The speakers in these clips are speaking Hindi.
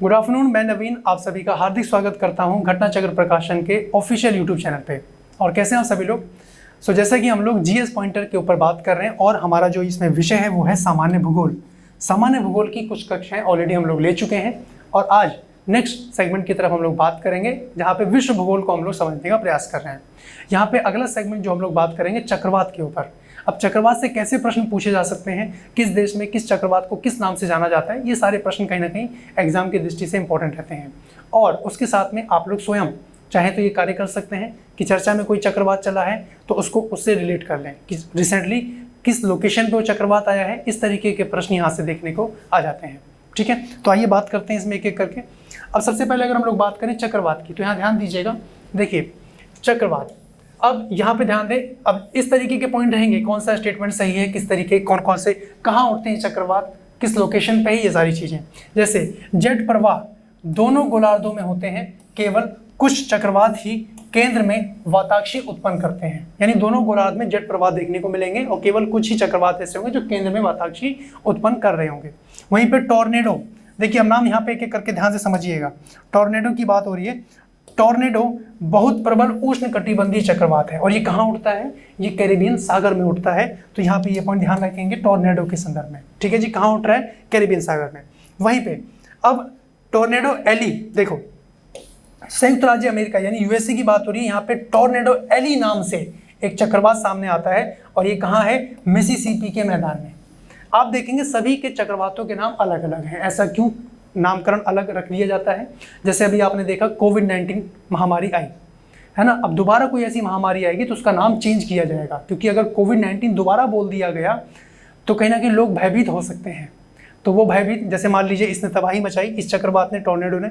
गुड आफ्टरनून, मैं नवीन आप सभी का हार्दिक स्वागत करता हूं घटना चक्र प्रकाशन के ऑफिशियल यूट्यूब चैनल पे। और कैसे हैं आप सभी लोग। जैसा कि हम लोग जीएस पॉइंटर के ऊपर बात कर रहे हैं और हमारा जो इसमें विषय है वो है सामान्य भूगोल। सामान्य भूगोल की कुछ कक्षाएं ऑलरेडी हम लोग ले चुके हैं और आज नेक्स्ट सेगमेंट की तरफ हम लोग बात करेंगे जहाँ पे विश्व भूगोल को हम लोग समझने का प्रयास कर रहे हैं। यहाँ पे अगला सेगमेंट जो हम लोग बात करेंगे चक्रवात के ऊपर। अब चक्रवात से कैसे प्रश्न पूछे जा सकते हैं, किस देश में किस चक्रवात को किस नाम से जाना जाता है, ये सारे प्रश्न कहीं ना कहीं एग्जाम की दृष्टि से इंपॉर्टेंट रहते हैं। और उसके साथ में आप लोग स्वयं चाहे तो ये कार्य कर सकते हैं कि चर्चा में कोई चक्रवात चला है तो उसको उससे रिलेट कर लें कि रिसेंटली किस लोकेशन पे वो चक्रवात आया है। इस तरीके के प्रश्न यहाँ से देखने को आ जाते हैं। ठीक है, तो आइए बात करते हैं इसमें एक एक करके। अब सबसे पहले अगर हम लोग बात करें चक्रवात की तो यहाँ ध्यान दीजिएगा। देखिए चक्रवात, अब यहाँ पे ध्यान दें, अब इस तरीके के पॉइंट रहेंगे, कौन सा स्टेटमेंट सही है, किस तरीके कौन कौन से कहाँ उठते हैं चक्रवात, किस लोकेशन पे है, ये सारी चीज़ें। जैसे जेट प्रवाह दोनों गोलार्धों में होते हैं, केवल कुछ चक्रवात ही केंद्र में वाताक्षी उत्पन्न करते हैं। यानी दोनों गोलार्ध में जेट प्रवाह देखने को मिलेंगे और केवल कुछ ही चक्रवात ऐसे होंगे जो केंद्र में वाताक्षी उत्पन्न कर रहे होंगे। वहीं पे टॉर्नेडो, देखिए अब नाम यहाँ पे एक एक करके ध्यान से समझिएगा। टॉर्नेडो की बात हो रही है। टॉर्नेडो बहुत प्रबल उष्णकटिबंधीय चक्रवात है और ये कहाँ उठता है, ये कैरिबियन सागर में उठता है। तो यहाँ पे ये पॉइंट ध्यान रखेंगे टॉर्नेडो के संदर्भ में। ठीक है जी, कहाँ उठ रहा है, कैरिबियन सागर में। वहीं पे अब टॉर्नेडो एली, देखो संयुक्त राज्य अमेरिका यानी यूएसए की बात हो रही है। यहाँ पे टॉर्नेडो एली नाम से एक चक्रवात सामने आता है और ये कहाँ है, मिसिसिपी के मैदान में। आप देखेंगे सभी के चक्रवातों के नाम अलग अलग हैं। ऐसा क्यों नामकरण अलग रख लिया जाता है? जैसे अभी आपने देखा कोविड-19 महामारी आई है ना, अब दोबारा कोई ऐसी महामारी आएगी तो उसका नाम चेंज किया जाएगा, क्योंकि अगर कोविड-19 दोबारा बोल दिया गया तो कहीं ना कहीं लोग भयभीत हो सकते हैं। तो वो भयभीत, जैसे मान लीजिए इसने तबाही मचाई, इस चक्रवात ने, टॉर्नेडो ने,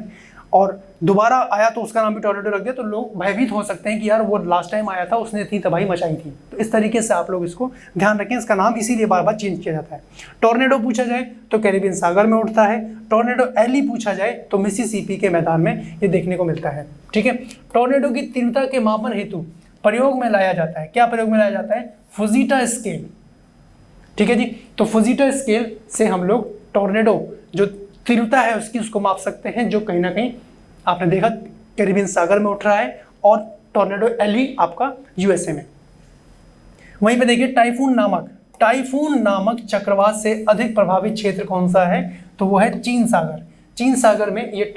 और दोबारा आया तो उसका नाम भी टॉर्नेडो रख दिया, तो लोग भयभीत हो सकते हैं कि यार वो लास्ट टाइम आया था उसने इतनी तबाही मचाई थी। तो इस तरीके से आप लोग इसको ध्यान रखें, इसका नाम इसीलिए बार बार चेंज किया जाता है। टॉर्नेडो पूछा जाए तो कैरिबियन सागर में उठता है, टॉर्नेडो एली पूछा जाए तो मिसिसिपी के मैदान में ये देखने को मिलता है। ठीक है, टॉर्नेडो की तीव्रता के मापन हेतु प्रयोग में लाया जाता है। क्या प्रयोग में लाया जाता है, फुजीटा स्केल। ठीक है जी, तो फुजीटा स्केल से हम लोग टॉर्नेडो जो तीव्रता है उसको माप सकते हैं, जो कहीं ना कहीं आपने देखा कैरिबियन सागर में उठ रहा है और टॉर्नेडो एली आपका यूएसए में। वहीं पे देखिए टाइफून नामक चक्रवात से अधिक प्रभावित क्षेत्र कौन सा है, तो वो है चीन सागर। चीन सागर में ये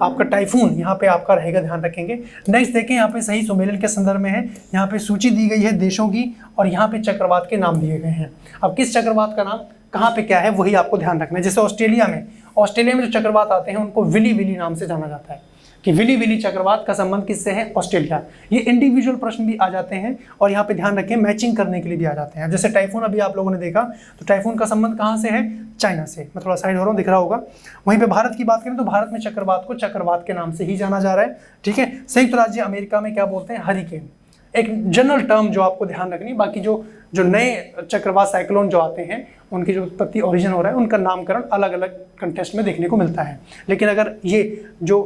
आपका टाइफून यहाँ पे आपका रहेगा, ध्यान रखेंगे। नेक्स्ट देखें, यहाँ पे सही सुमेलन के संदर्भ में है, यहाँ पे सूची दी गई है देशों की और यहाँ पे चक्रवात के नाम दिए गए हैं। अब किस चक्रवात का नाम कहाँ पे क्या है वही आपको ध्यान रखना है। जैसे ऑस्ट्रेलिया में जो चक्रवात आते हैं उनको विली विली नाम से जाना जाता है कि विली विली चक्रवात का संबंध किससे है, ऑस्ट्रेलिया। ये इंडिविजुअल प्रश्न भी आ जाते हैं और यहाँ पे ध्यान रखें मैचिंग करने के लिए भी आ जाते हैं। जैसे टाइफून अभी आप लोगों ने देखा, तो टाइफून का संबंध कहाँ से है, चाइना से। मैं थोड़ा साइड हो रहा हूँ, दिख रहा होगा। वहीं पे भारत की बात करें तो भारत में चक्रवात को चक्रवात के नाम से ही जाना जा रहा है। ठीक है, संयुक्त राज्य अमेरिका में क्या बोलते हैं, हरिकेन। एक जनरल टर्म जो आपको ध्यान रखनी, बाकी जो नए चक्रवात साइक्लोन जो आते हैं उनकी जो उत्पत्ति ओरिजिन हो रहा है उनका नामकरण अलग अलग कंटेस्ट में देखने को मिलता है। लेकिन अगर ये जो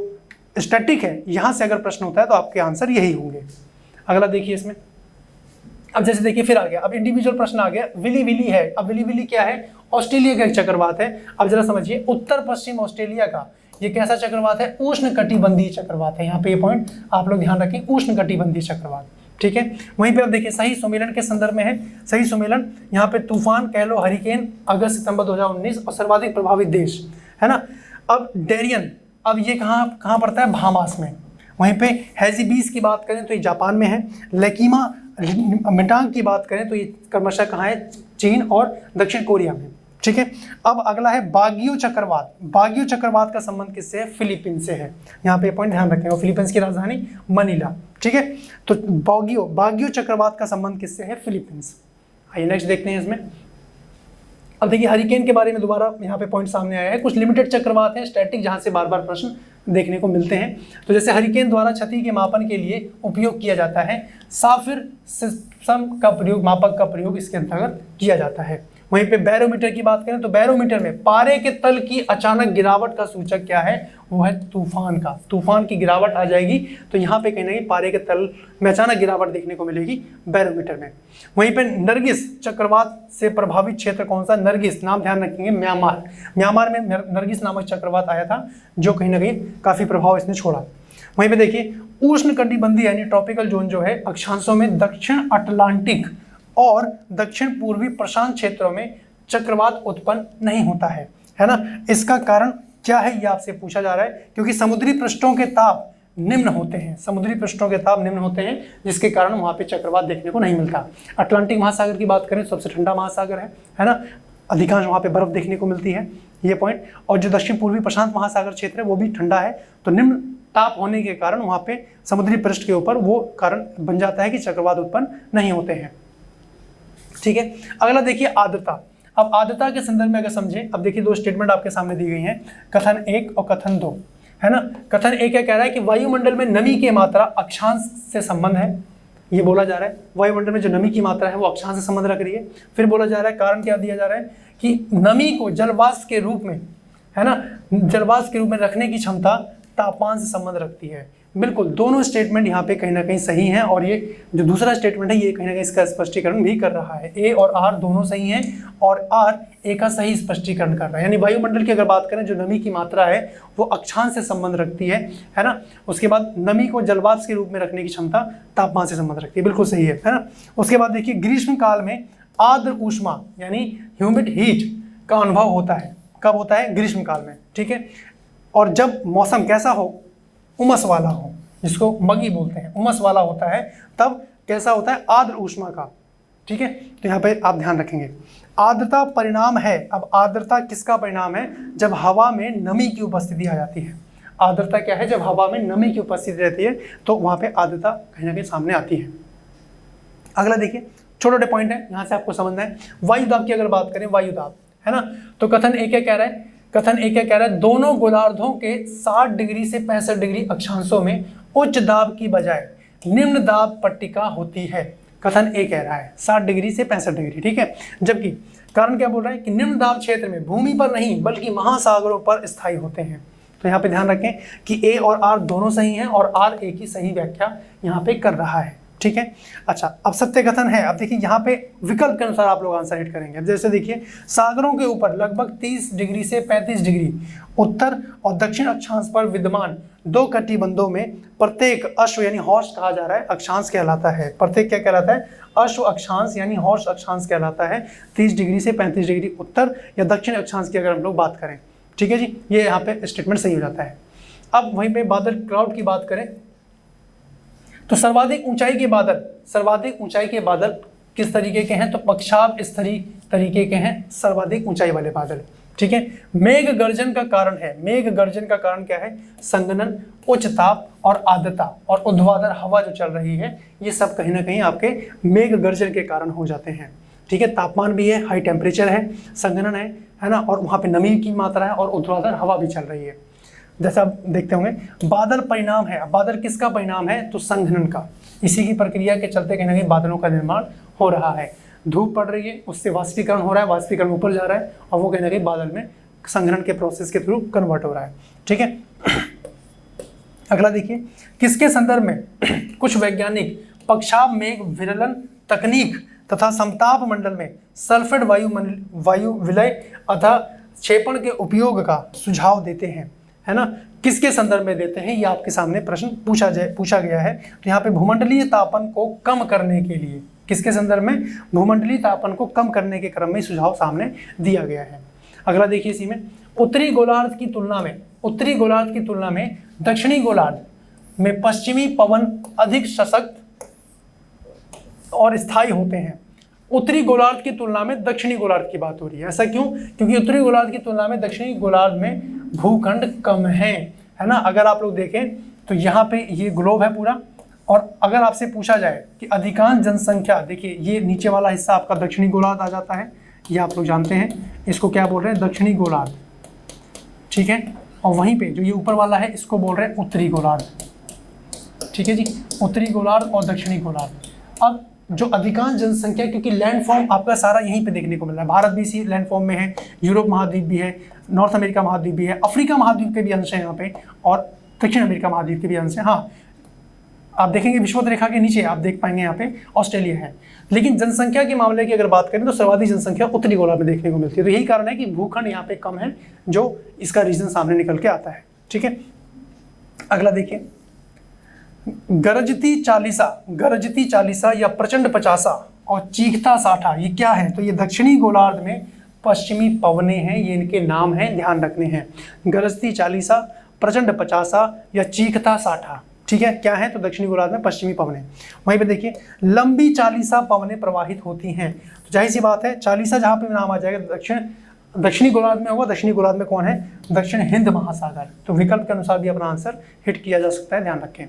स्टैटिक है यहाँ से अगर प्रश्न होता है तो आपके आंसर यही होंगे। अगला देखिए इसमें, अब जैसे देखिए फिर आ गया, अब इंडिविजुअल प्रश्न आ गया। विली विली है, अब विली विली क्या है, ऑस्ट्रेलिया का एक चक्रवात है। अब जरा समझिए, उत्तर पश्चिम ऑस्ट्रेलिया का ये कैसा चक्रवात है, उष्णकटिबंधीय चक्रवात है। यहाँ पे ये पॉइंट आप लोग ध्यान रखें, उष्णकटिबंधीय चक्रवात। ठीक है, वहीं पे अब देखिए सही सुमेलन के संदर्भ में है। सही सुमेलन यहाँ पे तूफान कह लो, हरिकेन, अगस्त सितंबर 2019 और सर्वाधिक प्रभावित देश है ना। अब डेरियन, अब ये कहाँ पड़ता है, बहामास में। वहीं पे हैजीबीस की बात करें तो ये जापान में है। लेकीमा मिटांग की बात करें तो ये क्रमशः कहाँ है, चीन और दक्षिण कोरिया में। ठीक है, अब अगला है बागियो चक्रवात। बागियो चक्रवात का संबंध किससे है, फिलीपींस से है। यहाँ पे पॉइंट ध्यान रखेंगे, फिलीपींस की राजधानी मनीला। ठीक है, तो बागियो चक्रवात का संबंध किससे है, फिलीपींस। आइए नेक्स्ट देखते हैं इसमें। अब देखिए हरिकेन के बारे में दोबारा यहाँ पे पॉइंट सामने आया है। कुछ लिमिटेड चक्रवात हैं स्टैटिक, जहाँ से बार बार प्रश्न देखने को मिलते हैं। तो जैसे हरिकेन द्वारा क्षति के मापन के लिए उपयोग किया जाता है साफिर सिस्टम का प्रयोग, मापक का प्रयोग इसके अंतर्गत किया जाता है। वहीं पे बैरोमीटर की बात करें तो बैरोमीटर में पारे के तल की अचानक गिरावट का सूचक क्या है, वो है तूफान का। तूफान की गिरावट आ जाएगी तो यहाँ पे कहीं ना कहीं पारे के तल में अचानक गिरावट देखने को मिलेगी बैरोमीटर में। वहीं पे नरगिस चक्रवात से प्रभावित क्षेत्र कौन सा, नरगिस नाम ध्यान रखेंगे, म्यांमार। म्यांमार में नरगिस नामक चक्रवात आया था जो कहीं ना कहीं काफी प्रभाव इसने छोड़ा। वहीं पे देखिए उष्णकटिबंधीय यानी ट्रॉपिकल जोन जो है अक्षांशों में दक्षिण अटलांटिक और दक्षिण पूर्वी प्रशांत क्षेत्रों में चक्रवात उत्पन्न नहीं होता है ना। इसका कारण क्या है ये आपसे पूछा जा रहा है, क्योंकि समुद्री पृष्ठों के ताप निम्न होते हैं, समुद्री पृष्ठों के ताप निम्न होते हैं जिसके कारण वहां पे चक्रवात देखने को नहीं मिलता। अटलांटिक महासागर की बात करें सबसे ठंडा महासागर है ना, अधिकांश वहां पे बर्फ देखने को मिलती है, ये पॉइंट। और जो दक्षिण पूर्वी प्रशांत महासागर क्षेत्र है वो भी ठंडा है, तो निम्न ताप होने के कारण वहां पे समुद्री पृष्ठ के ऊपर वो कारण बन जाता है कि चक्रवात उत्पन्न नहीं होते हैं। ठीक है, अगला देखिए आर्द्रता। अब आर्द्रता के संदर्भ में अगर समझें, अब देखिए दो स्टेटमेंट आपके सामने दी गई हैं, कथन 1 और कथन 2, है ना। कथन 1 क्या कह रहा है कि वायुमंडल में नमी की मात्रा अक्षांश से संबंध है, ये बोला जा रहा है वायुमंडल में जो नमी की मात्रा है वो अक्षांश से संबंध रख रही है। फिर बोला जा रहा है कारण क्या दिया जा रहा है कि नमी को जलवाष्प के रूप में, है ना, जलवाष्प के रूप में रखने की क्षमता तापमान से संबंध रखती है। बिल्कुल दोनों स्टेटमेंट यहाँ पे कहीं ना कहीं सही हैं, और ये जो दूसरा स्टेटमेंट है ये कहीं ना कहीं इसका स्पष्टीकरण भी कर रहा है। ए और आर दोनों सही हैं और आर ए का सही स्पष्टीकरण कर रहा है। यानी वायुमंडल की अगर बात करें जो नमी की मात्रा है वो अक्षांश से संबंध रखती है ना। उसके बाद नमी को जलवाष्प के रूप में रखने की क्षमता तापमान से संबंध रखती है, बिल्कुल सही है ना। उसके बाद देखिए ग्रीष्म काल में आर्द्र ऊष्मा यानी ह्यूमिड हीट का अनुभव होता है, कब होता है, ग्रीष्म काल में, ठीक है। और जब मौसम कैसा हो, उमस वाला हो, जिसको मगी बोलते हैं, उमस वाला होता है, तब कैसा होता है, आर्द्र ऊष्मा का, ठीक है। तो यहाँ पे आप ध्यान रखेंगे आर्द्रता परिणाम है। अब आर्द्रता किसका परिणाम है, जब हवा में नमी की उपस्थिति आ जाती है। आर्द्रता क्या है, जब हवा में नमी की उपस्थिति रहती है तो वहाँ पे आर्द्रता कहीं ना कहीं सामने आती है। अगला देखिए छोटे छोटे पॉइंट है, यहाँ से आपको समझना है। वायुदाब की अगर बात करें, वायुदाब, है ना, तो कथन एक क्या कह रहा है, कथन एक क्या कह रहा है, दोनों गोलार्धों के 60 डिग्री से 65 डिग्री अक्षांशों में उच्च दाब की बजाय निम्न दाब पट्टिका होती है। कथन ए कह रहा है 60 डिग्री से 65 डिग्री, ठीक है। जबकि कारण क्या बोल रहा है कि निम्न दाब क्षेत्र में भूमि पर नहीं बल्कि महासागरों पर स्थायी होते हैं। तो यहाँ पे ध्यान रखें कि ए और आर दोनों सही हैं और आर ए की सही व्याख्या यहाँ पे कर रहा है, ठीक है। अच्छा, अब सत्य कथन है। अब देखिए यहाँ पे विकल्प के अनुसार आप लोग आंसर हिट करेंगे। अब जैसे देखिए सागरों के ऊपर लगभग 30 डिग्री से 35 डिग्री उत्तर और दक्षिण अक्षांश पर विद्यमान दो कटिबंधों में प्रत्येक अश्व यानी हॉर्स कहा जा रहा है, अक्षांश कहलाता है। प्रत्येक क्या कहलाता है, अश्व अक्षांश यानी हॉर्स अक्षांश कहलाता है। 30 डिग्री से 35 डिग्री उत्तर या दक्षिण अक्षांश की अगर हम लोग बात करें, ठीक है जी, ये यहाँ पे स्टेटमेंट सही हो जाता है। अब वहीं पे बादल क्लाउड की बात करें तो सर्वाधिक ऊंचाई के बादल किस तरीके के हैं, तो पक्षाभ स्तरीय तरीके के हैं सर्वाधिक ऊंचाई वाले बादल, ठीक है। मेघ गर्जन का कारण है, मेघ गर्जन का कारण क्या है, संघनन, उच्च ताप और आर्द्रता और ऊर्ध्वाधर हवा जो चल रही है, ये सब कहीं ना कहीं आपके मेघ गर्जन के कारण हो जाते हैं, ठीक है। तापमान भी है, हाई टेम्परेचर है, संघनन है ना, और वहाँ पे नमी की मात्रा है और ऊर्ध्वाधर हवा भी चल रही है। जैसा आप देखते होंगे बादल परिणाम है। अब बादल किसका परिणाम है, तो संघनन का। इसी की प्रक्रिया के चलते कहीं ना कहीं बादलों का निर्माण हो रहा है। धूप पड़ रही है, उससे वाष्पीकरण हो रहा है, वाष्पीकरण ऊपर जा रहा है और वो कहीं ना कहीं बादल में संघनन के प्रोसेस के थ्रू कन्वर्ट हो रहा है, ठीक है। अगला देखिए किसके संदर्भ में कुछ वैज्ञानिक पक्षाभ मेघ विरलन तकनीक तथा समताप मंडल में सल्फेट वायु विलय अथवा क्षेपण के उपयोग का सुझाव देते हैं, है ना। किसके संदर्भ में देते हैं, ये आपके सामने प्रश्न पूछा गया है। तो यहाँ पे भूमंडलीय तापन को कम करने के लिए, किसके संदर्भ में, भूमंडलीय तापन को कम करने के क्रम में सुझाव सामने दिया गया है। अगला देखिए इसी में उत्तरी गोलार्ध की तुलना में दक्षिणी गोलार्ध में पश्चिमी पवन अधिक सशक्त और स्थायी होते हैं। उत्तरी गोलार्ध की तुलना में दक्षिणी गोलार्ध की बात हो रही है। ऐसा क्यों, क्योंकि उत्तरी गोलार्ध की तुलना में दक्षिणी गोलार्ध में भूखंड कम है ना। अगर आप लोग देखें तो यहाँ पे ये ग्लोब है पूरा, और अगर आपसे पूछा जाए कि अधिकांश जनसंख्या, देखिए ये नीचे वाला हिस्सा आपका दक्षिणी गोलार्ध आ जाता है, ये आप लोग जानते हैं, इसको क्या बोल रहे हैं, दक्षिणी गोलार्ध, ठीक है। और वहीं पे जो ये ऊपर वाला है इसको बोल रहे हैं उत्तरी गोलार्ध, ठीक है जी, उत्तरी गोलार्ध और दक्षिणी गोलार्ध। अब जो अधिकांश जनसंख्या, क्योंकि लैंडफॉर्म आपका सारा यहीं पे देखने को मिल रहा है, भारत भी इसी लैंडफॉर्म में है, यूरोप महाद्वीप भी है, नॉर्थ अमेरिका महाद्वीप भी है, अफ्रीका महाद्वीप के भी अंश है यहाँ पे, और दक्षिण अमेरिका महाद्वीप के भी अंश है। हाँ, आप देखेंगे विषुवत रेखा के नीचे आप देख पाएंगे यहाँ पे ऑस्ट्रेलिया है। लेकिन जनसंख्या के मामले की अगर बात करें तो सर्वाधिक जनसंख्या उत्तरी गोलार्ध में देखने को मिलती है। तो यही कारण है कि भूखंड यहाँ पे कम है, जो इसका रीजन सामने निकल के आता है। ठीक है, अगला देखिए, गरजती चालीसा या प्रचंड पचासा और चीखता साठा, ये क्या है? तो ये दक्षिणी गोलार्ध में पश्चिमी पवने हैं, ये इनके नाम हैं, ध्यान रखने हैं। गरजती चालीसा, प्रचंड पचासा या चीखता साठा, ठीक है, क्या है? तो दक्षिणी गोलार्ध में पश्चिमी पवने। वहीं पे देखिए, लंबी चालीसा पवने प्रवाहित होती हैं। तो जाहिर सी बात है, चालीसा जहाँ पे नाम आ जाएगा दक्षिणी गोलार्ध में होगा। दक्षिणी गोलार्ध में कौन है? दक्षिण हिंद महासागर। तो विकल्प के अनुसार भी अपना आंसर हिट किया जा सकता है, ध्यान रखें।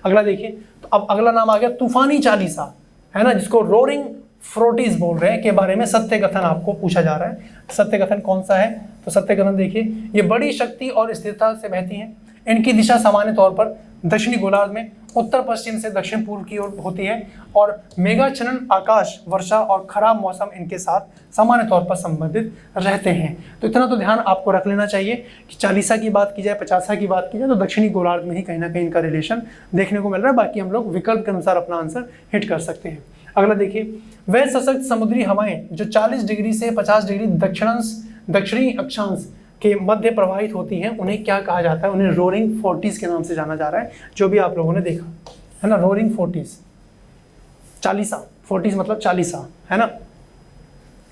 अगला देखिए, तो अब अगला नाम आ गया तूफानी चालीसा, है ना, जिसको रोरिंग फ्रोटीज बोल रहे हैं, के बारे में सत्य कथन आपको पूछा जा रहा है। सत्य कथन कौन सा है? तो सत्य कथन देखिए, ये बड़ी शक्ति और स्थिरता से बहती हैं। इनकी दिशा सामान्य तौर पर दक्षिणी गोलार्ध में उत्तर पश्चिम से दक्षिण पूर्व की ओर होती है, और मेघाच्छन्न, आकाश, वर्षा और खराब मौसम इनके साथ सामान्य तौर पर संबंधित रहते हैं। तो इतना तो ध्यान आपको रख लेना चाहिए कि चालीसा की बात की जाए, पचासा की बात की जाए, तो दक्षिणी गोलार्ध में ही कहीं ना कहीं इनका रिलेशन देखने को मिल रहा है। बाकी हम लोग विकल्प के अनुसार अपना आंसर हिट कर सकते हैं। अगला देखिए, वह सशक्त समुद्री हवाएं जो 40 डिग्री से 50 डिग्री दक्षिणी अक्षांश के मध्य प्रवाहित होती हैं, उन्हें क्या कहा जाता है? उन्हें रोरिंग फोर्टीज के नाम से जाना जा रहा है, जो भी आप लोगों ने देखा है ना, रोरिंग फोर्टीज। चालीसा, फोर्टीज मतलब चालीसा, है ना,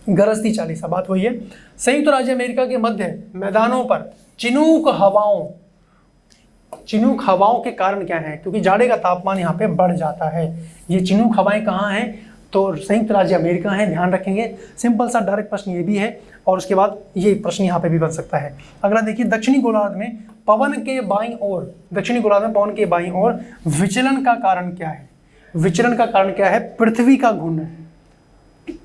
गरजती चालीसा, बात वही है। संयुक्त राज्य अमेरिका के मध्य मैदानों पर चिनूक हवाओं के कारण क्या है? क्योंकि जाड़े का तापमान यहाँ पे बढ़ जाता है। ये चिनूक हवाएं कहाँ हैं? तो संयुक्त राज्य अमेरिका है, ध्यान रखेंगे। सिंपल सा डायरेक्ट प्रश्न ये भी है, और उसके बाद ये प्रश्न यहाँ पे भी बन सकता है। अगला देखिए, दक्षिणी गोलार्ध में पवन के बाईं ओर, दक्षिणी गोलार्ध में पवन के बाईं ओर विचलन का कारण क्या है? विचलन का कारण क्या है? पृथ्वी का घूमना।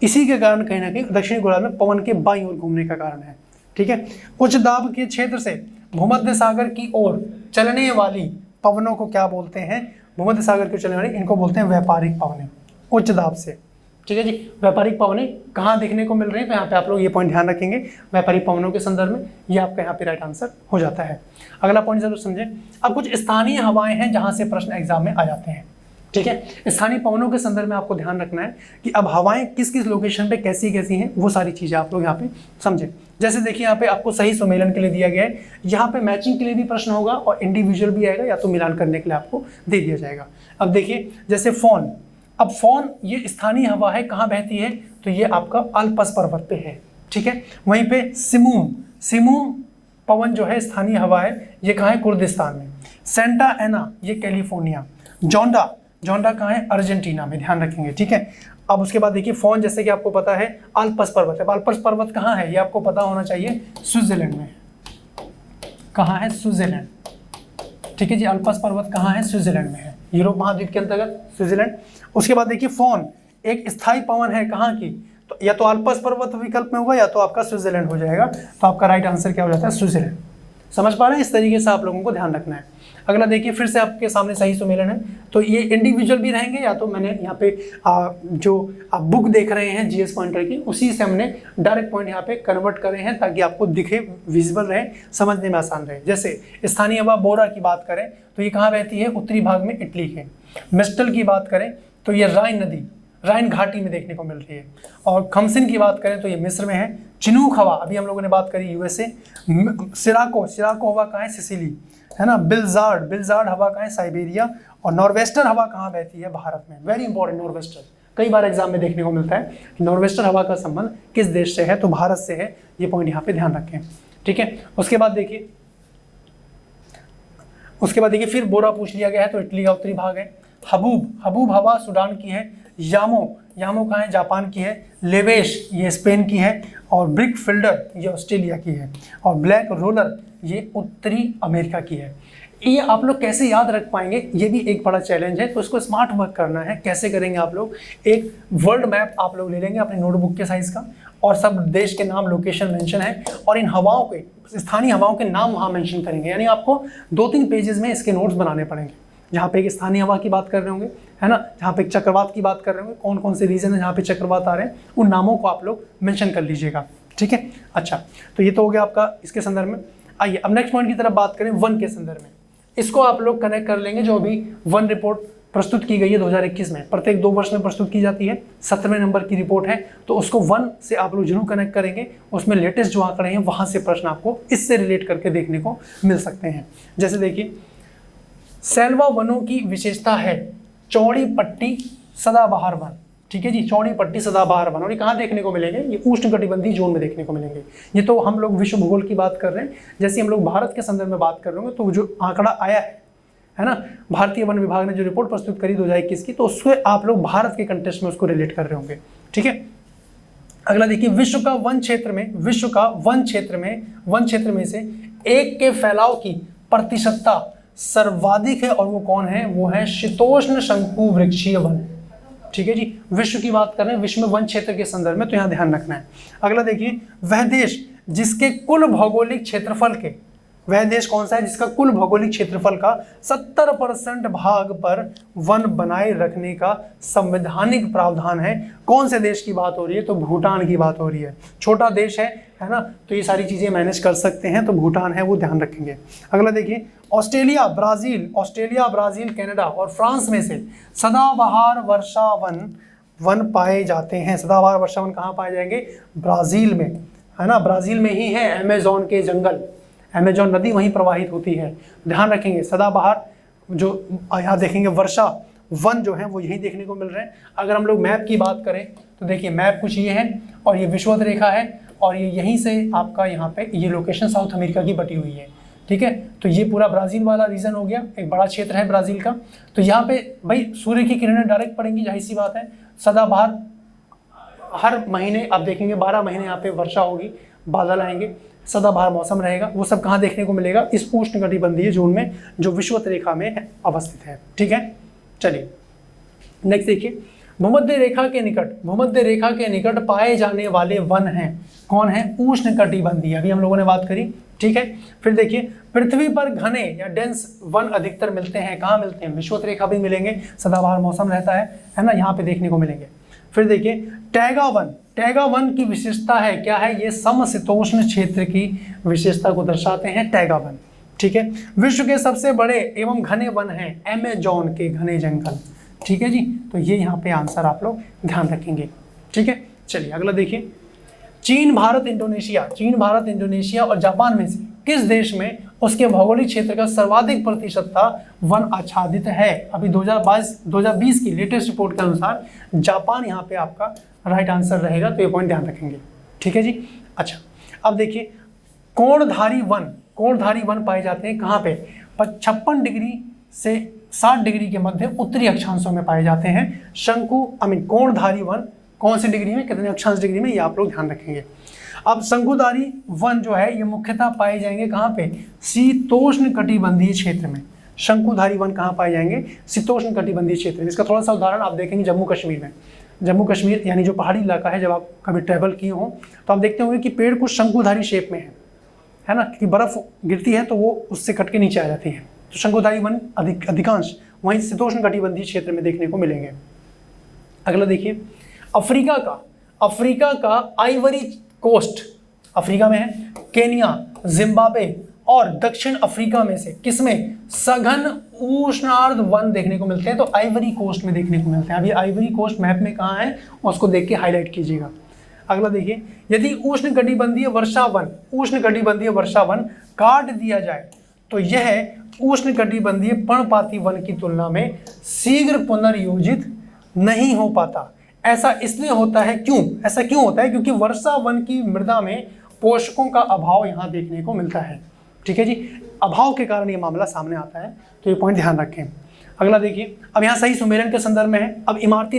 इसी के कारण कहीं ना कहीं दक्षिणी गोलार्ध में पवन के बाईं ओर घूमने का कारण है। ठीक है, उच्च दाब के क्षेत्र से भूमध्य सागर की ओर चलने वाली पवनों को क्या बोलते हैं? भूमध्य सागर की चलने वाली, इनको बोलते हैं व्यापारिक पवनें, उच्च दाब से। ठीक है जी, व्यापारिक पवनें कहाँ देखने को मिल रही हैं? तो यहाँ पे आप लोग ये पॉइंट ध्यान रखेंगे, व्यापारिक पवनों के संदर्भ में, ये आपका यहाँ पे राइट आंसर हो जाता है। अगला पॉइंट जरूर समझें। अब कुछ स्थानीय हवाएं हैं जहाँ से प्रश्न एग्जाम में आ जाते हैं। ठीक है, स्थानीय पवनों के संदर्भ में आपको ध्यान रखना है कि अब हवाएं किस किस लोकेशन पे कैसी कैसी हैं, वो सारी चीज़ें आप लोग यहाँ पे समझें। जैसे देखिए, यहाँ पे आपको सही सुमेलन के लिए दिया गया है, यहाँ पे मैचिंग के लिए भी प्रश्न होगा और इंडिविजुअल भी आएगा, या तो मिलान करने के लिए आपको दे दिया जाएगा। अब देखिए, जैसे फौन, अब फौन ये स्थानीय हवा है, कहाँ बहती है? तो ये आपका अल्पस पर्वत पे है। ठीक है, वहीं पे सिमूम पवन जो है स्थानीय हवा है, ये कहाँ है? कुर्दिस्तान में। सेंटा एना ये कैलिफोर्निया। जोंडा कहाँ है? अर्जेंटीना में, ध्यान रखेंगे। ठीक है, अब उसके बाद देखिए, फौन जैसे कि आपको पता है अल्पस पर्वत है। अल्पस पर्वत कहाँ है? ये आपको पता होना चाहिए, स्विट्जरलैंड में। कहाँ है? स्विट्जरलैंड। ठीक है जी, अल्पस पर्वत कहाँ है? स्विट्जरलैंड में है, यूरोप महाद्वीप के अंतर्गत स्विट्जरलैंड। उसके बाद देखिए, फौन एक स्थायी पवन है, कहाँ की? तो या तो अल्पस पर्वत विकल्प में होगा, या तो आपका स्विट्जरलैंड हो जाएगा। तो आपका राइट आंसर क्या हो जाता है? स्विट्जरलैंड। समझ पा रहे हैं? इस तरीके से आप लोगों को ध्यान रखना है। अगला देखिए, फिर से आपके सामने सही सुमेलन है, तो ये इंडिविजुअल भी रहेंगे, या तो मैंने यहाँ पे जो आप बुक देख रहे हैं जीएस पॉइंटर की, उसी से हमने डायरेक्ट पॉइंट यहाँ पे कन्वर्ट करे हैं, ताकि आपको दिखे, विजिबल रहे, समझने में आसान रहे। जैसे स्थानीय हवा बोरा की बात करें तो ये कहाँ बहती है? उत्तरी भाग में, इटली के। मिस्टल की बात करें तो ये राइन नदी, राइन घाटी में देखने को मिल रही है। और खमसिन की बात करें तो ये मिस्र में है। चिनूक हवा अभी हम लोगों ने बात करी, यूएसए। सिराको हवा कहाँ है? सिसिली, है ना। बिल्जार्ड हवा कहाँ है? साइबेरिया। और नॉर्वेस्टर हवा कहाँ बहती है? भारत में। वेरी इंपॉर्टेंट, नॉर्वेस्टर कई बार एग्जाम में देखने को मिलता है कि नॉर्वेस्टर हवा का संबंध किस देश से है? तो भारत से है। ये पॉइंट यहाँ पे ध्यान रखें। ठीक है, उसके बाद देखिए, फिर बोरा पूछ लिया गया है, तो इटली का उत्तरी भाग है। हबूब हवा सूडान की है। यामो कहाँ है? जापान की है। लेवेश ये स्पेन की है। और ब्रिक फिल्डर ये ऑस्ट्रेलिया की है। और ब्लैक रोलर ये उत्तरी अमेरिका की है। ये आप लोग कैसे याद रख पाएंगे, ये भी एक बड़ा चैलेंज है। तो इसको स्मार्ट वर्क करना है। कैसे करेंगे आप लोग? एक वर्ल्ड मैप आप लोग ले लेंगे अपनी नोटबुक के साइज का, और सब देश के नाम, लोकेशन मेंशन है, और इन हवाओं के, स्थानीय हवाओं के नाम वहाँ मेंशन करेंगे। यानी आपको 2-3 पेजेस में इसके नोट्स बनाने पड़ेंगे। जहाँ पे एक स्थानीय हवा की बात कर रहे होंगे, है ना, जहाँ पे एक चक्रवात की बात कर रहे होंगे, कौन कौन से रीजन है जहाँ पे चक्रवात आ रहे हैं, उन नामों को आप लोग मेंशन कर लीजिएगा। ठीक है, अच्छा, तो ये तो हो गया आपका इसके संदर्भ में। आइए अब नेक्स्ट पॉइंट की तरफ बात करें, वन के संदर्भ में। इसको आप लोग कनेक्ट कर लेंगे, जो अभी वन रिपोर्ट प्रस्तुत की गई है 2021 में, प्रत्येक 2 वर्ष में प्रस्तुत की जाती है, 17वें नंबर की रिपोर्ट है, तो उसको वन से आप लोग जरूर कनेक्ट करेंगे। उसमें लेटेस्ट जो आंकड़े हैं वहां से प्रश्न आपको इससे रिलेट करके देखने को मिल सकते हैं। जैसे देखिए, सैलवा वनों की विशेषता है चौड़ी पट्टी सदाबहार वन। ठीक है जी, चौड़ी पट्टी सदाबहार वन, और ये कहाँ देखने को मिलेंगे, ये उष्णकटिबंधीय जोन में देखने को मिलेंगे। ये तो हम लोग विश्व भूगोल की बात कर रहे हैं, जैसे हम लोग भारत के संदर्भ में बात कर रहे होंगे, तो जो आंकड़ा आया है ना, भारतीय वन विभाग ने जो रिपोर्ट प्रस्तुत करी 2021 की, तो उससे आप लोग भारत के कंटेक्स्ट में उसको रिलेट कर रहे होंगे। ठीक है, अगला देखिए, विश्व का वन क्षेत्र में से एक के फैलाव की प्रतिशतता सर्वाधिक है, और वो कौन है, वो है शीतोष्ण शंकु वृक्षीय वन। ठीक है जी, विश्व की बात कर रहे हैं, विश्व में वन क्षेत्र के संदर्भ में, तो यहाँ ध्यान रखना है। अगला देखिए, वह देश जिसके कुल भौगोलिक क्षेत्रफल के, वह देश कौन सा है जिसका कुल भौगोलिक क्षेत्रफल का 70% भाग पर वन बनाए रखने का संवैधानिक प्रावधान है। कौन से देश की बात हो रही है, तो भूटान की बात हो रही है। छोटा देश है ना, तो ये सारी चीजें मैनेज कर सकते हैं, तो भूटान है वो ध्यान रखेंगे। अगला देखिए, ऑस्ट्रेलिया, ब्राजील, कनाडा और फ्रांस में से सदाबहार वर्षावन पाए जाते हैं। सदाबहार वर्षावन कहाँ पाए जाएंगे, ब्राजील में, है ना, ब्राजील में ही है अमेजोन के जंगल, अमेजोन नदी वहीं प्रवाहित होती है। ध्यान रखेंगे, सदाबहार जो यहाँ देखेंगे वर्षा वन जो है वो यही देखने को मिल रहे हैं। अगर हम लोग मैप की बात करें तो देखिए, मैप कुछ ये है, और ये विषुवत रेखा है, और ये यहीं से आपका यहाँ पे ये लोकेशन साउथ अमेरिका की बटी हुई है। ठीक है, तो ये पूरा ब्राज़ील वाला रीजन हो गया, एक बड़ा क्षेत्र है ब्राज़ील का। तो यहाँ पे भाई सूर्य की किरणें डायरेक्ट पड़ेंगी, जाहिर सी बात है। सदाबहार हर महीने आप देखेंगे 12 महीने यहाँ पे वर्षा होगी, बादल आएंगे, सदाबहार मौसम रहेगा। वो सब कहाँ देखने को मिलेगा, इस उष्णकटिबंधीय जोन में जो विषुवत रेखा में अवस्थित है। ठीक है, चलिए नेक्स्ट देखिए, भूमध्य रेखा के निकट पाए जाने वाले वन हैं, कौन है, उष्णकटिबंधीय, अभी हम लोगों ने बात करी। ठीक है, फिर देखिए, पृथ्वी पर घने या डेंस वन अधिकतर मिलते हैं, कहाँ मिलते हैं, विषुवत रेखा भी मिलेंगे, सदाबहार मौसम रहता है ना, यहाँ पे देखने को मिलेंगे। फिर देखिए, टैगा वन की विशेषता है, क्या है, ये समशीतोष्ण क्षेत्र की विशेषता को दर्शाते हैं टैगा वन। ठीक है, विश्व के सबसे बड़े एवं घने वन हैं अमेजोन के घने जंगल। ठीक है जी, तो ये यहाँ पे आंसर आप लोग ध्यान रखेंगे। ठीक है, चलिए अगला देखिए, चीन, भारत, इंडोनेशिया और जापान में से किस देश में उसके भौगोलिक क्षेत्र का सर्वाधिक प्रतिशतता वन आच्छादित है। अभी 2020 की लेटेस्ट रिपोर्ट के अनुसार जापान यहाँ पे आपका राइट आंसर रहेगा, तो ये पॉइंट ध्यान रखेंगे। ठीक है जी, अच्छा अब देखिए, कोणधारी वन पाए जाते हैं कहाँ पे, 56 डिग्री से 60 डिग्री के मध्य उत्तरी अक्षांशों में पाए जाते हैं। कोणधारी वन कौन सी डिग्री में, कितने अक्षांश डिग्री में, ये आप लोग ध्यान रखेंगे। अब शंकुधारी वन जो है ये मुख्यतः पाए जाएंगे कहाँ पे, शीतोष्ण कटिबंधीय क्षेत्र में। शंकुधारी वन कहाँ पाए जाएंगे, शीतोष्ण कटिबंधीय क्षेत्र में। इसका थोड़ा सा उदाहरण आप देखेंगे जम्मू कश्मीर में। जम्मू कश्मीर यानी जो पहाड़ी इलाका है, जब आप कभी ट्रैवल किए हो तो आप देखते होंगे कि पेड़ कुछ शंकुधारी शेप में है ना, क्योंकि बर्फ गिरती है तो वो उससे कट के नीचे आ जाती है। तो शंकुधारी वन अधिकांश वहीं शीतोष्ण कटिबंधीय क्षेत्र में देखने को मिलेंगे। अगला देखिए, अफ्रीका का आइवरी कोस्ट, अफ्रीका में है, केनिया, जिम्बाब्वे और दक्षिण अफ्रीका में से किसमें सघन उष्णार्ध वन देखने को मिलते हैं, तो आइवरी कोस्ट में देखने को मिलते हैं। अभी आइवरी कोस्ट मैप में कहाँ है उसको देख के हाईलाइट कीजिएगा। अगला देखिए, यदि उष्णकटिबंधीय वर्षा वन काट दिया जाए तो यह उष्णकटिबंधीय पर्णपाती वन की तुलना में शीघ्र पुनर्योजित नहीं हो पाता। ऐसा इसलिए होता है, ऐसा क्यों होता है, क्योंकि वर्षा वन की मृदा में पोषकों का अभाव यहाँ देखने को मिलता है। ठीक है जी, अभाव के कारण ये मामला सामने आता है, तो ये पॉइंट ध्यान रखें। अगला देखिए, अब यहाँ सही सुमेरन के संदर्भ में है। अब इमारती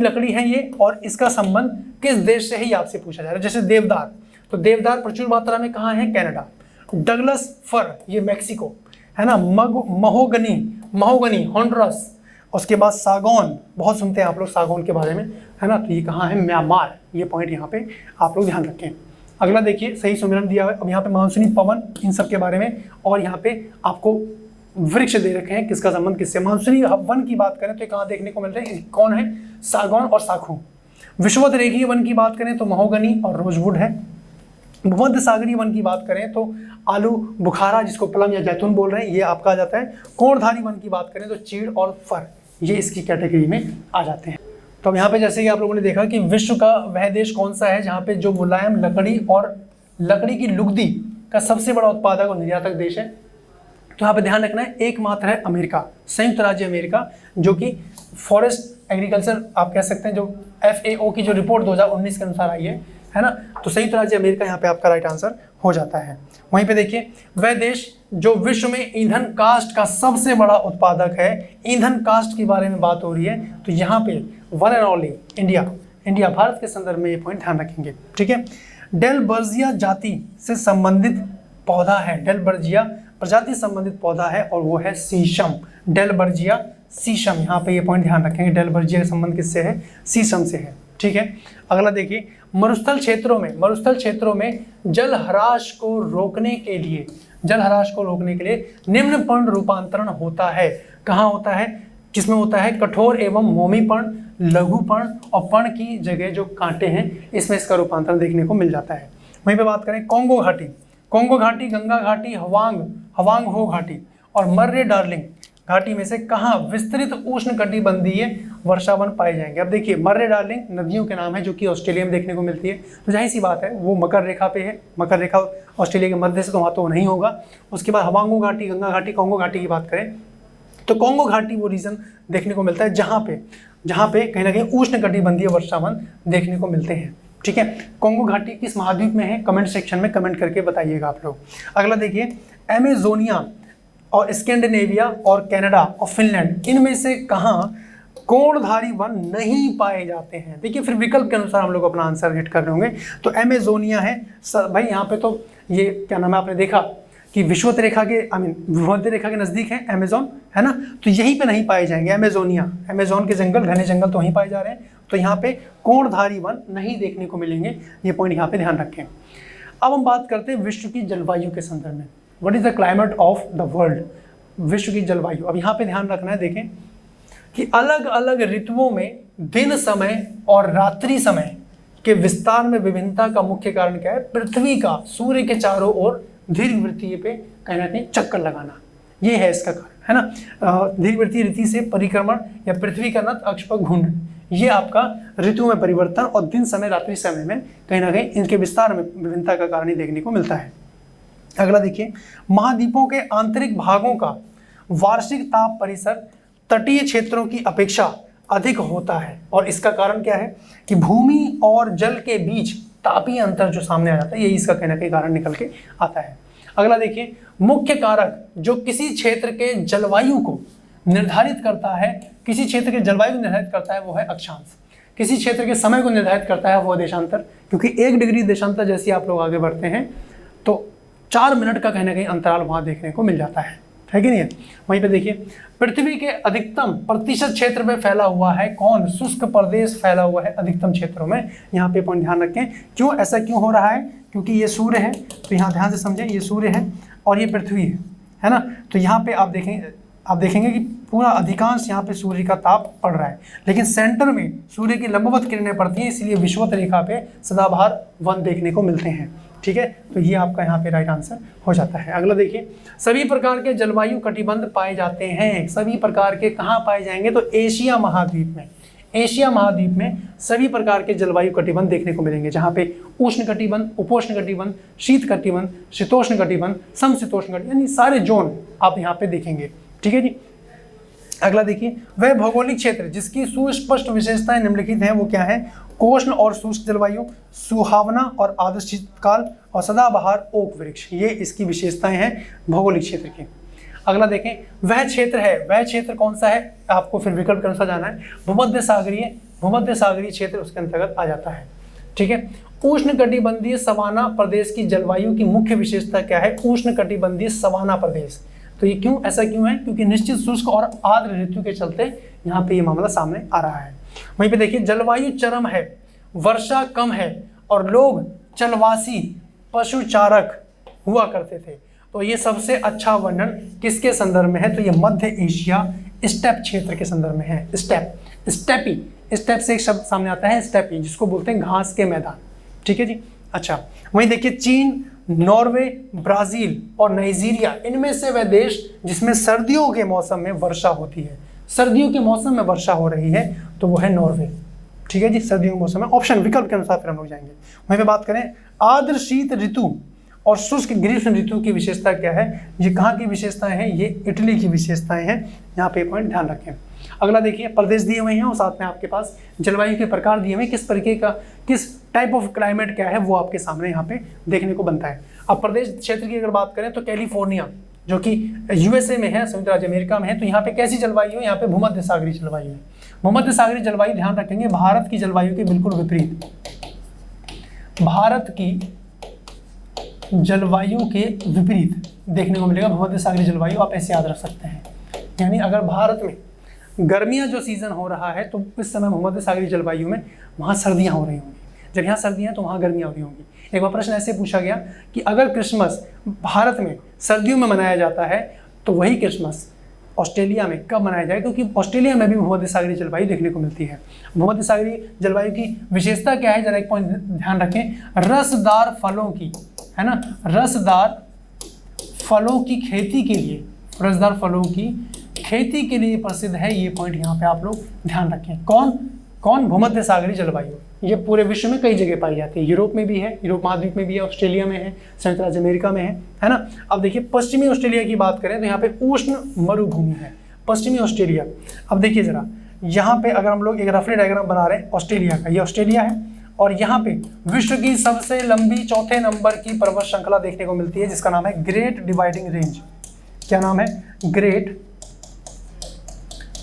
लकड़ी है ये, और इसका संबंध किस देश से है आपसे पूछा जा रहा है। जैसे देवदार, तो देवदार प्रचुर मात्रा में कहाँ है, कनाडा। डगलस फर ये मैक्सिको है ना, महोगनी होंडुरास, उसके बाद सागौन, बहुत सुनते हैं आप लोग सागौन के बारे में, है ना, तो ये कहाँ है, म्यांमार। ये पॉइंट यहाँ पे आप लोग ध्यान रखें। अगला देखिए, सही सुमेरन दिया हुआ है। अब यहाँ पे मानसूनी पवन, इन सब के बारे में, और यहाँ पे आपको वृक्ष दे रखे हैं, किसका संबंध किससे। मानसूनी वन की बात करें तो कहाँ देखने को मिल रहे हैं, कौन है, सागौन और साखू। विषुवत रेखीय वन की बात करें तो महोगनी और रोजवुड है। भूमध्य सागरीय वन की बात करें तो आलू बुखारा, जिसको प्लम या जैतून बोल रहे हैं, ये आपका आ जाता है। कोणधारी वन की बात करें तो चीड़ और फर, ये इसकी कैटेगरी में आ जाते हैं। तो अब यहाँ पे जैसे कि आप लोगों ने देखा कि विश्व का वह देश कौन सा है जहाँ पे जो मुलायम लकड़ी और लकड़ी की लुगदी का सबसे बड़ा उत्पादक और निर्यातक देश है। तो यहाँ पे ध्यान रखना है, एकमात्र है अमेरिका, संयुक्त राज्य अमेरिका, जो कि फॉरेस्ट एग्रीकल्चर आप कह सकते हैं, जो FAO की जो रिपोर्ट 2019 के अनुसार आई है ना। तो संयुक्त राज्य अमेरिका यहाँ पे आपका राइट आंसर हो जाता है। वहीं पे देखिए, वह देश जो विश्व में ईंधन कास्ट का सबसे बड़ा उत्पादक है, ईंधन कास्ट के बारे में बात हो रही है, तो यहाँ पे one and only India Bharat के संदर्भ में ये पॉइंट ध्यान रखेंगे, ठीक है। डेलबर्जिया जाति से संबंधित पौधा है, डेलबर्जिया प्रजाति संबंधित पौधा है और वो है शीशम, डेलबर्जिया शीशम। यहाँ पे ये पॉइंट ध्यान रखेंगे, डेलबर्जिया का संबंध किससे है, शीशम से है, ठीक है। अगला देखिए, मरुस्थल क्षेत्रों में जलहराश को रोकने के लिए निम्न पर्ण रूपांतरण होता है। कहाँ होता है, किसमें होता है, कठोर एवं मोमी पर्ण, लघु पर्ण और पर्ण की जगह जो कांटे हैं, इसमें इसका रूपांतरण देखने को मिल जाता है। वहीं पे बात करें कॉन्गो घाटी, गंगा घाटी, हवांग हो घाटी और मर्रे डार्लिंग घाटी में से कहाँ विस्तृत उष्णकटिबंधीय वर्षावन पाए जाएंगे। अब देखिए, मर्रे डार्लिंग नदियों के नाम है जो कि ऑस्ट्रेलिया में देखने को मिलती है, तो जाहिर सी बात है वो मकर रेखा पे है, मकर रेखा ऑस्ट्रेलिया के मध्य से, तो वहाँ तो नहीं होगा। उसके बाद हवांगो घाटी, गंगा घाटी, कॉन्गो घाटी की बात करें तो कॉन्गो घाटी वो रीजन देखने को मिलता है जहाँ पे कहीं ना कहीं उष्णकटिबंधीय वर्षावन देखने को मिलते हैं, ठीक है। कॉन्गो घाटी किस महाद्वीप में है, कमेंट सेक्शन में कमेंट करके बताइएगा आप लोग। अगला देखिए, अमेजोनिया और स्कैंडिनेविया और कनाडा और फिनलैंड, इनमें से कहाँ कोणधारी वन नहीं पाए जाते हैं। देखिए, फिर विकल्प के अनुसार हम लोग अपना आंसर हिट कर रहे होंगे। तो अमेजोनिया है भाई, यहाँ पे तो ये क्या नाम है, आपने देखा कि विषुवत रेखा के भूमध्य रेखा के नज़दीक है अमेजोन, है ना, तो यहीं पे नहीं पाए जाएंगे। अमेजोन के जंगल, घने जंगल तो वहीं पाए जा रहे हैं, तो यहाँ पे कोणधारी वन नहीं देखने को मिलेंगे। ये पॉइंट यहाँ पे ध्यान रखें। अब हम बात करते हैं विश्व की जलवायु के संदर्भ में। What is the climate of the world, विश्व की जलवायु। अब यहाँ पे ध्यान रखना है, देखें कि अलग अलग ऋतुओं में दिन समय और रात्रि समय के विस्तार में विभिन्नता का मुख्य कारण क्या है, पृथ्वी का सूर्य के चारों ओर दीर्घवृत्तीय पे कहीं ना कहीं चक्कर लगाना, ये है इसका कारण, है ना। दीर्घवृत्तीय रीति से परिक्रमण या पृथ्वी का नत अक्ष पर घूर्णन, ये आपका ऋतु में परिवर्तन और दिन समय रात्रि समय में कहीं ना कहीं इनके विस्तार में विभिन्नता का कारण ही देखने को मिलता है। अगला देखिए, महाद्वीपों के आंतरिक भागों का वार्षिक ताप परिसर तटीय क्षेत्रों की अपेक्षा अधिक होता है, और इसका कारण क्या है कि भूमि और जल के बीच तापीय अंतर जो सामने आ जाता है, यही इसका कहीं ना कहीं कारण निकल के आता है। अगला देखिए, मुख्य कारक जो किसी क्षेत्र के जलवायु को निर्धारित करता है, किसी क्षेत्र के जलवायु को निर्धारित करता है वो है अक्षांश, किसी क्षेत्र के समय को निर्धारित करता है वो देशांतर, क्योंकि 1 डिग्री देशांतर जैसे आप लोग आगे बढ़ते हैं तो 4 मिनट का कहीं ना कहीं अंतराल वहाँ देखने को मिल जाता है कि नहीं है। वहीं पे देखिए, पृथ्वी के अधिकतम प्रतिशत क्षेत्र में फैला हुआ है कौन, शुष्क प्रदेश फैला हुआ है अधिकतम क्षेत्रों में। यहाँ पे पॉइंट ध्यान रखें, क्यों ऐसा क्यों हो रहा है, क्योंकि ये सूर्य है, तो यहाँ ध्यान से समझें, ये सूर्य है और ये पृथ्वी है ना। तो यहाँ पे आप देखेंगे कि पूरा अधिकांश यहाँ पे सूर्य का ताप पड़ रहा है, लेकिन सेंटर में सूर्य की लंबवत किरणें पड़ती हैं, इसलिए विषुवत रेखा पे सदाबहार वन देखने को मिलते हैं, ठीक है। तो ये आपका यहाँ पे राइट आंसर हो जाता है। अगला देखिए, सभी प्रकार के जलवायु कटिबंध पाए जाते हैं, सभी प्रकार के कहाँ पाए जाएंगे, तो एशिया महाद्वीप में सभी प्रकार के जलवायु कटिबंध देखने को मिलेंगे, जहाँ पे उष्ण कटिबंध, उपोष्ण कटिबंध, शीत कटिबंध, शीतोष्ण कटिबंध, समशीतोष्ण कटिबंध, यानी सारे जोन आप यहाँ पे देखेंगे, ठीक है जी। अगला देखिए, वह भौगोलिक क्षेत्र जिसकी सुस्पष्ट विशेषताएं निम्नलिखित हैं वो क्या है, कोष्ण और शुष्क जलवायु, सुहावना और आदर्श शीतकाल और सदाबहार ओक वृक्ष, ये इसकी विशेषताएं हैं भौगोलिक क्षेत्र की। अगला देखें, वह क्षेत्र कौन सा है, आपको फिर विकल्प के अनुसार जाना है, भूमध्य सागरीय क्षेत्र उसके अंतर्गत आ जाता है, ठीक है। उष्णकटिबंधीय सवाना प्रदेश की जलवायु की मुख्य विशेषता क्या है, उष्णकटिबंधीय सवाना प्रदेश, तो ये क्यों ऐसा क्यों है, क्योंकि निश्चित शुष्क और आर्द्र ऋतु के चलते यहाँ पे ये मामला सामने आ रहा है। वहीं पे देखिए, जलवायु चरम है, वर्षा कम है और लोग चलवासी पशुचारक हुआ करते थे, तो ये सबसे अच्छा वर्णन किसके संदर्भ में है, तो ये मध्य एशिया स्टेप क्षेत्र के संदर्भ में है। स्टेपी, स्टेप से एक शब्द सामने आता है स्टेपी, जिसको बोलते हैं घास के मैदान। ठीक है जी। अच्छा, वहीं देखिए चीन, नॉर्वे, ब्राजील और नाइजीरिया, इनमें से वह देश जिसमें सर्दियों के मौसम में वर्षा होती है। सर्दियों के मौसम में वर्षा हो रही है तो वो है नॉर्वे। ठीक है जी, सर्दियों के मौसम में, ऑप्शन विकल्प के अनुसार फिर हम लोग जाएंगे। वहीं पे बात करें आर्द्र शीत ऋतु और शुष्क ग्रीष्म ऋतु की विशेषता क्या है, ये कहाँ की विशेषताएं हैं, ये इटली की विशेषताएं हैं। यहाँ पे पॉइंट ध्यान रखें। अगला देखिए, प्रदेश दिए हुए हैं और साथ में आपके पास जलवायु के प्रकार दिए हुए, किस तरीके का, किस टाइप ऑफ क्लाइमेट क्या है वो आपके सामने यहाँ पे देखने को बनता है। अब प्रदेश क्षेत्र की अगर बात करें तो कैलिफोर्निया, जो कि यूएसए में है, संयुक्त राज्य अमेरिका में है, तो यहाँ पे कैसी जलवायु है, यहाँ पे भूमध्य सागरीय जलवायु है। भूमध्य सागरीय जलवायु ध्यान रखेंगे भारत की जलवायु के बिल्कुल विपरीत, भारत की जलवायु के विपरीत देखने को मिलेगा भूमध्य सागरीय जलवायु। आप ऐसे याद रख सकते हैं, यानी अगर भारत में गर्मियां जो सीजन हो रहा है तो इस समय भूमध्य सागरीय जलवायु में वहाँ सर्दियाँ हो रही होंगी, जब यहाँ सर्दियाँ तो वहाँ गर्मियाँ हो रही होंगी। एक बार प्रश्न ऐसे पूछा गया कि अगर क्रिसमस भारत में सर्दियों में मनाया जाता है तो वही क्रिसमस ऑस्ट्रेलिया में कब मनाया जाए, क्योंकि ऑस्ट्रेलिया में भी भूमध्य सागरीय जलवायु देखने को मिलती है। भूमध्य सागरीय जलवायु की विशेषता क्या है, जरा एक पॉइंट ध्यान रखें, रसदार फलों की, है ना, रसदार फलों की खेती के लिए, रसदार फलों की खेती के लिए प्रसिद्ध है। ये पॉइंट यहाँ पे आप लोग ध्यान रखें। कौन भूमध्य सागरीय जलवायु, ये पूरे विश्व में कई जगह पाई जाती है, यूरोप में भी है, यूरोप महाद्वीप में भी है, ऑस्ट्रेलिया में है, संयुक्त राज्य अमेरिका में है ना। अब देखिए पश्चिमी ऑस्ट्रेलिया की बात करें तो यहाँ पे उष्ण मरुभूमि है, पश्चिमी ऑस्ट्रेलिया। अब देखिए जरा, यहाँ पे अगर हम लोग एक रफली डायग्राम बना रहे हैं ऑस्ट्रेलिया का, ये ऑस्ट्रेलिया है और यहाँ पे विश्व की सबसे लंबी चौथे नंबर की पर्वत श्रृंखला देखने को मिलती है, जिसका नाम है ग्रेट डिवाइडिंग रेंज। क्या नाम है, ग्रेट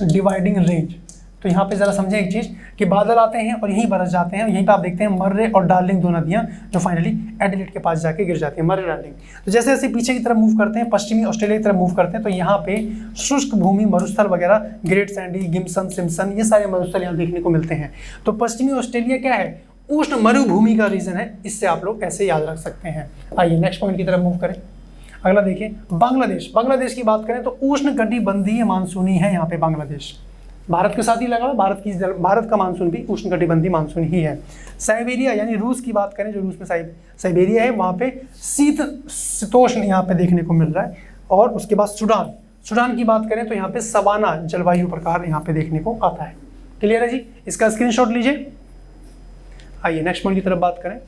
डिवाइडिंग रेंज। तो यहाँ पे जरा समझें एक चीज कि बादल आते हैं और यहीं बरस जाते हैं, यहीं पे आप देखते हैं मर्रे और डार्लिंग दो नदियाँ जो फाइनली एडिलेड के पास जाके गिर जाती है, मर्रे डार्लिंग। तो जैसे जैसे पीछे की तरफ मूव करते हैं, पश्चिमी ऑस्ट्रेलिया की तरफ मूव करते हैं, तो यहाँ पे शुष्क भूमि मरुस्थल वगैरह, ग्रेट सैंडी, गिम्सन, सिम्सन, ये सारे मरुस्थल यहाँ देखने को मिलते हैं। तो पश्चिमी ऑस्ट्रेलिया क्या है, उष्ण मरुभूमि का रीजन है, इससे आप लोग ऐसे याद रख सकते हैं। आइए नेक्स्ट पॉइंट की तरफ मूव करें। अगला देखिए बांग्लादेश। बांग्लादेश की बात करें तो उष्ण कटिबंधीय मानसूनी है यहाँ पे बांग्लादेश, भारत के साथ ही लगा हुआ, भारत का मानसून भी उष्ण कटिबंधीय मानसून ही है। साइबेरिया यानी रूस की बात करें, जो रूस में साइबेरिया है, वहाँ पे शीतोष्ण यहाँ पे देखने को मिल रहा है। और उसके बाद सूडान की बात करें तो यहाँ पे सवाना जलवायु प्रकार यहाँ पे देखने को आता है। क्लियर है जी, इसका स्क्रीनशॉट लीजिए। आइए नेक्स्ट पॉइंट की तरफ बात करें।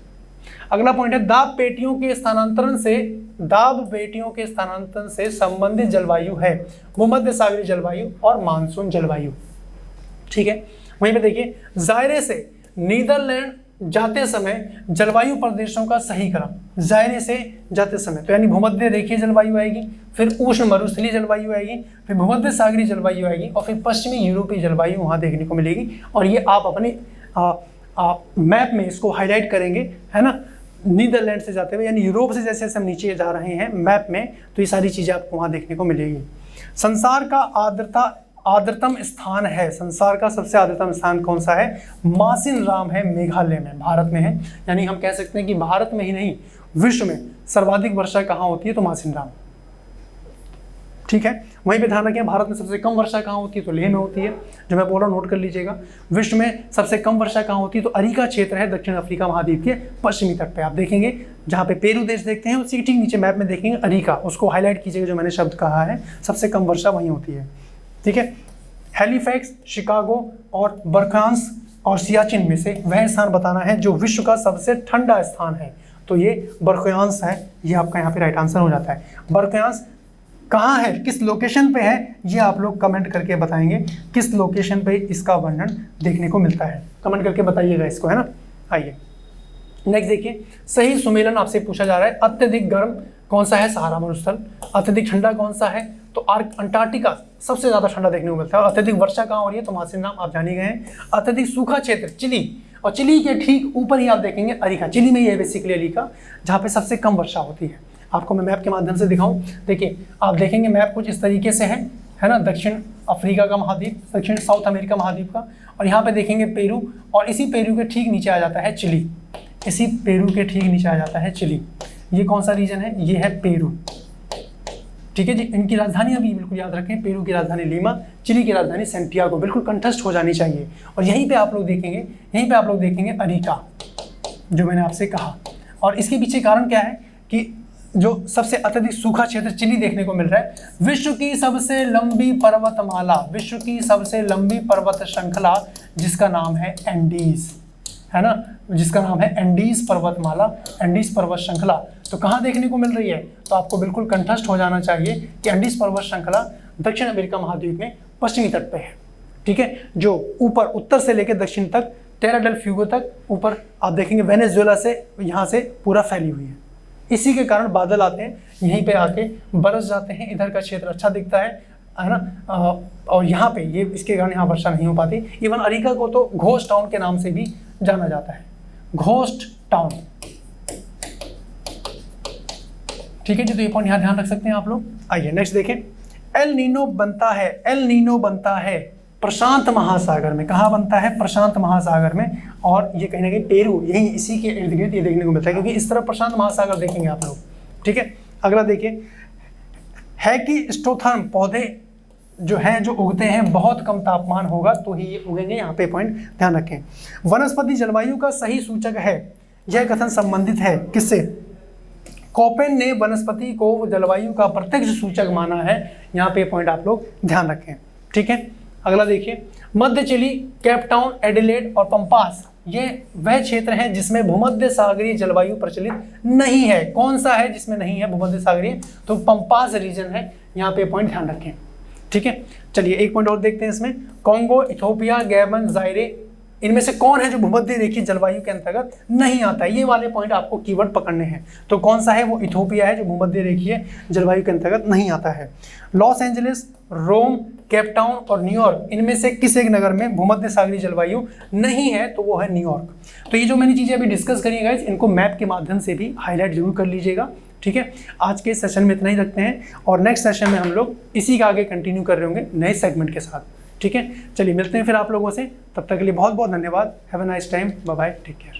अगला पॉइंट है दाब पेटियों के स्थानांतरण से संबंधित जलवायु है भूमध्य सागरीय जलवायु और मानसून जलवायु। ठीक है, वहीं पे देखिए जायरे से नीदरलैंड जाते समय जलवायु प्रदेशों का सही क्रम, जायरे से जाते समय तो यानी भूमध्य रेखीय जलवायु आएगी, फिर उष्ण मरुस्थलीय जलवायु आएगी, फिर भूमध्य सागरीय जलवायु आएगी और फिर पश्चिमी यूरोपीय जलवायु वहाँ देखने को मिलेगी। और ये आप अपने मैप में इसको हाईलाइट करेंगे, है ना, नीदरलैंड से जाते हुए यानी यूरोप से जैसे जैसे हम नीचे जा रहे हैं मैप में, तो ये सारी चीज़ें आपको वहाँ देखने को मिलेगी। संसार का आर्द्रतम स्थान है, संसार का सबसे आर्द्रतम स्थान कौन सा है, मासिन राम है, मेघालय में, भारत में है। यानी हम कह सकते हैं कि भारत में ही नहीं विश्व में सर्वाधिक वर्षा कहाँ होती है, तो मासिन राम। ठीक है, वहीं पे ध्यान रखें भारत में सबसे कम वर्षा कहाँ होती है, तो लेह में होती है, जो मैं बोल रहा हूँ नोट कर लीजिएगा। विश्व में सबसे कम वर्षा कहाँ होती है, तो अरिका क्षेत्र है दक्षिण अफ्रीका महाद्वीप के पश्चिमी तट पे। आप देखेंगे जहाँ पे पेरू देश देखते हैं उसी ठीक नीचे मैप में देखेंगे अरिका, उसको हाईलाइट कीजिएगा, जो मैंने शब्द कहा है, सबसे कम वर्षा वहीं होती है। ठीक है, हैलीफैक्स, शिकागो और बर्कांस और सियाचिन में से वह स्थान बताना है जो विश्व का सबसे ठंडा स्थान है, तो ये बर्कांस है, ये आपका यहाँ पे राइट आंसर हो जाता है। बर्कांस कहाँ है, किस लोकेशन पे है, ये आप लोग कमेंट करके बताएंगे किस लोकेशन पे इसका वर्णन देखने को मिलता है, कमेंट करके बताइएगा इसको, है ना। आइए नेक्स्ट देखिए, सही सुमेलन आपसे पूछा जा रहा है। अत्यधिक गर्म कौन सा है, सहारा मरुस्थल। अत्यधिक ठंडा कौन सा है, तो अंटार्कटिका सबसे ज़्यादा ठंडा देखने को मिलता है। और अत्यधिक वर्षा कहाँ हो रही है, तो मासिन राम आप जानिए गए हैं। अत्यधिक सूखा क्षेत्र चिली, और चिली के ठीक ऊपर ही आप देखेंगे अरिका, चिली में ही है बेसिकली अरिका, जहाँ पे सबसे कम वर्षा होती है। आपको मैं मैप के माध्यम से दिखाऊं, देखिए आप देखेंगे मैप कुछ इस तरीके से है ना, दक्षिण अफ्रीका का महाद्वीप, दक्षिण साउथ अमेरिका महाद्वीप का, और यहाँ पे देखेंगे पेरू, और इसी पेरू के ठीक नीचे आ जाता है चिली, इसी पेरू के ठीक नीचे आ जाता है चिली। ये कौन सा रीजन है, ये है पेरू, ठीक है जी। इनकी राजधानियां भी बिल्कुल याद रखें, पेरू की राजधानी लीमा, चिली की राजधानी सैंटियागो, बिल्कुल कंठस्थ हो जानी चाहिए। और यहीं पे आप लोग देखेंगे अरिका, जो मैंने आपसे कहा। और इसके पीछे कारण क्या है कि जो सबसे अत्यधिक सूखा क्षेत्र चिली देखने को मिल रहा है। विश्व की सबसे लंबी पर्वतमाला, विश्व की सबसे लंबी पर्वत श्रृंखला जिसका नाम है एंडीज, है ना, जिसका नाम है एंडीज पर्वतमाला, एंडीज पर्वत श्रृंखला। तो कहाँ देखने को मिल रही है? तो आपको बिल्कुल कंठस्थ हो जाना चाहिए कि एंडीज पर्वत श्रृंखला दक्षिण अमेरिका महाद्वीप में पश्चिमी तट पे है, ठीक है, जो ऊपर उत्तर से लेकर दक्षिण तक टेरा डेल फ्यूगो तक ऊपर आप देखेंगे वेनेजुएला से यहाँ से पूरा फैली हुई है। इसी के कारण बादल आते हैं, यहीं पे आके बरस जाते हैं, इधर का क्षेत्र अच्छा दिखता है ना। और यहाँ पे ये इसके कारण यहाँ वर्षा नहीं हो पाती। इवन अरिका को तो घोस्ट टाउन के नाम से भी जाना जाता है, घोस्ट टाउन, ठीक है जी। तो ये पॉइंट यहाँ ध्यान रख सकते हैं आप लोग। आइए नेक्स्ट देखें। एल नीनो बनता है प्रशांत महासागर में। कहाँ बनता है? प्रशांत महासागर में। और ये कहीं ना कहीं पेरू, यही इसी के इर्द गिर्द ये देखने को मिलता है, क्योंकि इस तरफ प्रशांत महासागर देखेंगे आप लोग, ठीक है। अगला देखिए, है कि स्टोथर्म पौधे जो हैं जो उगते हैं बहुत कम तापमान होगा तो ही ये उगेंगे। यहाँ पे पॉइंट ध्यान रखें। वनस्पति जलवायु का सही सूचक है, यह कथन संबंधित है किससे? कोपेन ने वनस्पति को जलवायु का प्रत्यक्ष सूचक माना है। यहाँ पे पॉइंट आप लोग ध्यान रखें, ठीक है। अगला देखिए, मध्य चिली, केप टाउन, एडिलेड और पंपास, ये वह क्षेत्र हैं जिसमें भूमध्य सागरीय जलवायु प्रचलित नहीं है। कौन सा है जिसमें नहीं है भूमध्य सागरीय? तो पंपास रीजन है। यहाँ पे पॉइंट ध्यान रखें, ठीक है। चलिए एक पॉइंट और देखते हैं इसमें। कॉन्गो, इथोपिया, गैबन, जायरे, इनमें से कौन है जो भूमध्य रेखीय जलवायु के अंतर्गत नहीं आता है? ये वाले पॉइंट आपको कीवर्ड पकड़ने हैं। तो कौन सा है? वो इथोपिया है जो भूमध्य रेखीय जलवायु के अंतर्गत नहीं आता है। लॉस एंजलिस, रोम, केप टाउन और न्यूयॉर्क, इनमें से किस एक नगर में भूमध्य सागरीय जलवायु नहीं है? तो वो है न्यूयॉर्क। तो ये जो मैंने चीज़ें अभी डिस्कस करी गाइस, इनको मैप के माध्यम से भी हाईलाइट जरूर कर लीजिएगा, ठीक है। आज के सेशन में इतना ही रखते हैं और नेक्स्ट सेशन में हम लोग इसी का आगे कंटिन्यू कर रहे होंगे नए सेगमेंट के साथ, ठीक है। चलिए मिलते हैं फिर आप लोगों से, तब तक के लिए बहुत बहुत धन्यवाद। Have a nice time, bye bye, take care.